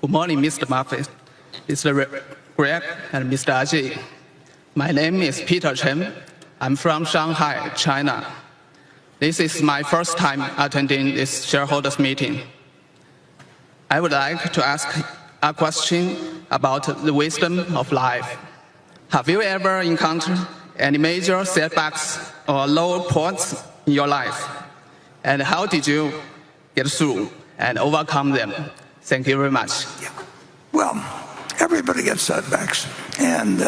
Good morning, Mr. Buffett, Mr. Greg, and Mr. Ajay. My name is Peter Chen. I'm from Shanghai, China. This is my first time attending this shareholders meeting. I would like to ask a question about the wisdom of life. Have you ever encountered any major setbacks or low points in your life? And how did you get through and overcome them? Thank you very much. Yeah. Well, everybody gets setbacks, and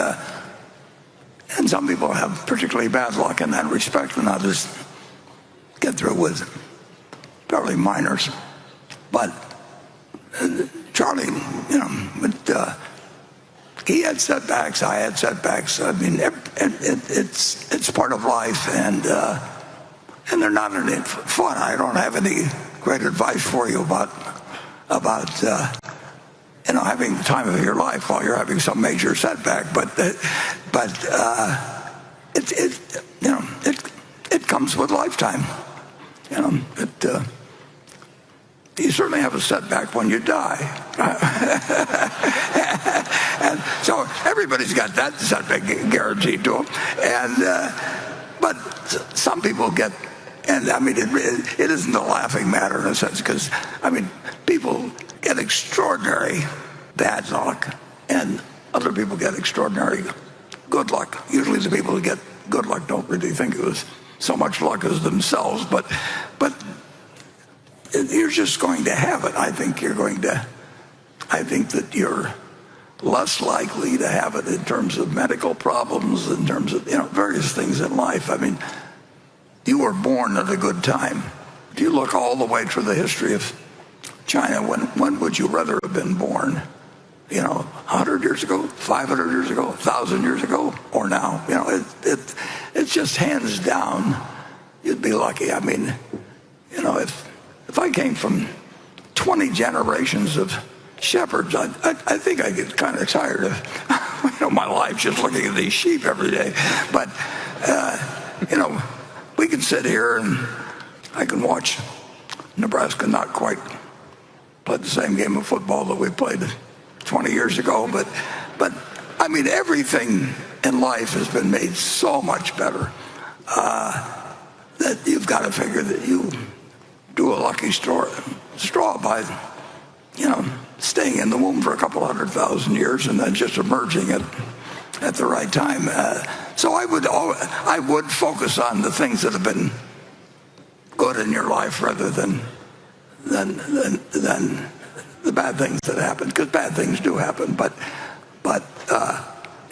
some people have particularly bad luck in that respect, and others get through with fairly minors. But Charlie, he had setbacks. I had setbacks. I mean, it's part of life, and they're not any fun. I don't have any great advice for you about having the time of your life while you're having some major setback. But it comes with lifetime. You certainly have a setback when you die. And so everybody's got that setback guaranteed to them. But some people get, and I mean, it isn't a laughing matter in a sense, because, I mean, people get extraordinary bad luck, and other people get extraordinary good luck. Usually the people who get good luck don't really think it was so much luck as themselves, but you're just going to have it. I think that you're less likely to have it in terms of medical problems, in terms of various things in life. I mean, you were born at a good time. If you look all the way through the history of China, when would you rather have been born? 100 years ago, 500 years ago, 1,000 years ago, or now? It's just hands down, you'd be lucky. I mean, if I came from 20 generations of shepherds, I think I get kind of tired of my life just looking at these sheep every day. But we can sit here and I can watch Nebraska not quite play the same game of football that we played 20 years ago, but I mean, everything in life has been made so much better that you've got to figure that you do a lucky straw by staying in the womb for a couple 100,000 years and then just emerging at the right time. So I would focus on the things that have been good in your life rather than the bad things that happen, because bad things do happen. But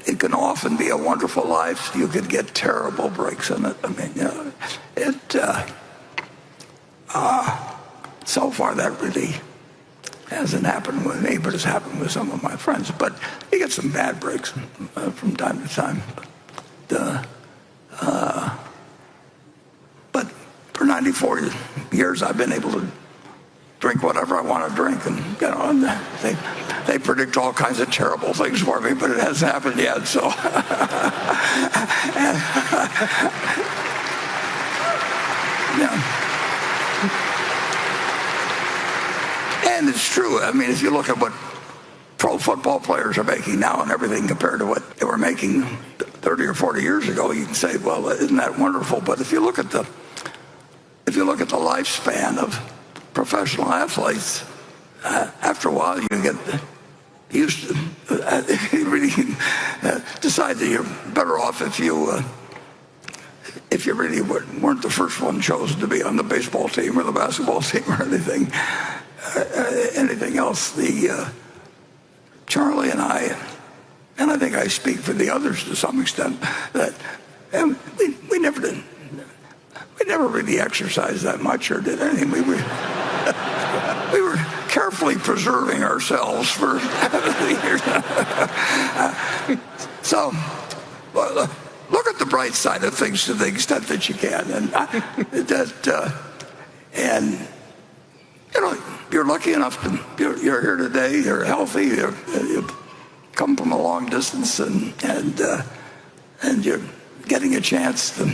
it can often be a wonderful life. You could get terrible breaks in it. I mean, so far that really hasn't happened with me, but it's happened with some of my friends. But you get some bad breaks from time to time. But for 94 years, I've been able to drink whatever I want to drink, and they predict all kinds of terrible things for me, but it hasn't happened yet. So, and it's true. I mean, if you look at what pro football players are making now and everything compared to what they were making 30 or 40 years ago, you can say, well, isn't that wonderful? But if you look at the lifespan of professional athletes, after a while you get used to you really decide that you're better off if you really weren't the first one chosen to be on the baseball team or the basketball team or anything else. Charlie and I think I speak for the others to some extent, that we never really exercised that much or did anything. We were carefully preserving ourselves for the years. So, well, look at the bright side of things to the extent that you can, and you're lucky enough to you're here today. You're healthy. You've come from a long distance, and you're getting a chance to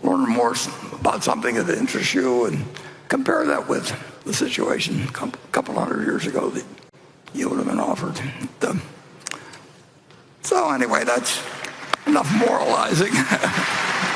learn more about something that interests you, and compare that with the situation a couple 100 years ago. you would have been offered. So anyway, that's enough moralizing.